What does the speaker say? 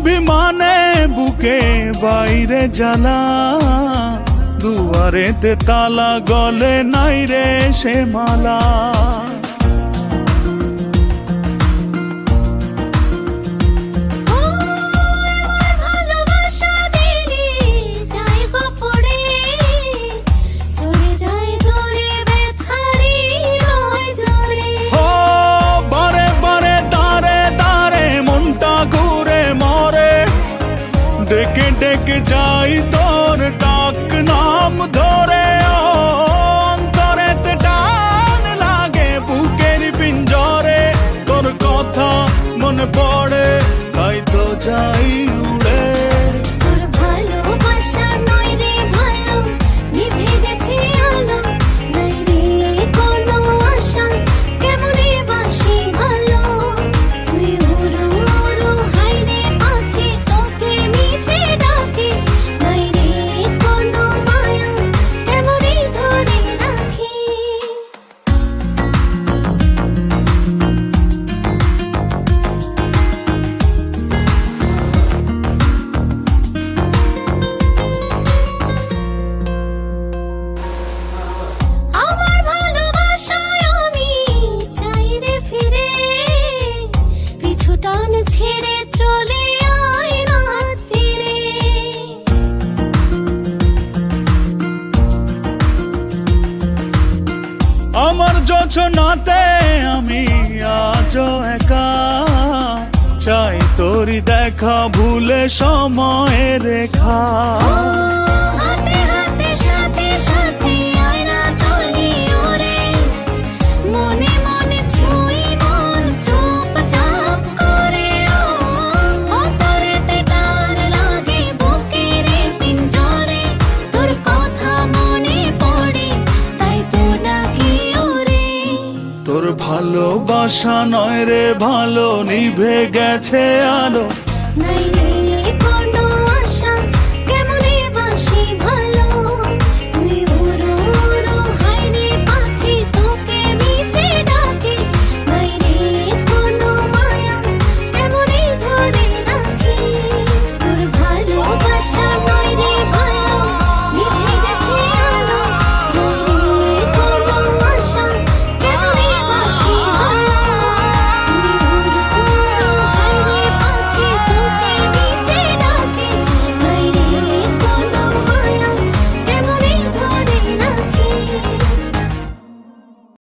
অভিমানে বুকে বাইরে জ্বালা, দুয়ারেতে তালা গলে নাই রে সে মালা। ডেকে ডেকে যাই তোর ডাক নাম ধরে, অন্তরেতে টান লাগে বুকের পিঞ্জরে। তোর কথা মনে পড়ে তাই তো যাই উড়ে। তোর ভালোবাসা নয় রে ভালো, নিভে গেছে আলো, নাই রে কোনো আশা, কেমনে বাসি ভালো। তুই উড়ো উড়ো হায় রে পাখি, তোকে নিচে ডাকে, নাই রে কোনো মায়া, কেমনে ধরে রাখি। আমার ভালোবাসায় আমি চাই রে ফিরে, পিছু টান ছেড়ে চলে আয় রাত ফিরে। আমার যোছনাতে আমি আজও একা, চাই তোরি দেখা ভুলে সময়ের রেখা। হাতে হাতে সাথে সাথে আয় না চলি ওরে, মনে মনে ছুঁই মন চুপচাপ করে। অন্তরেতে টান লাগে বুকের পিঞ্জরে, তোর কথা মনে পড়ে তাই তো ডাকি ওরে। তোর ভালোবাসা নয় রে ভালো, নিভে গেছে আলো, নাই রে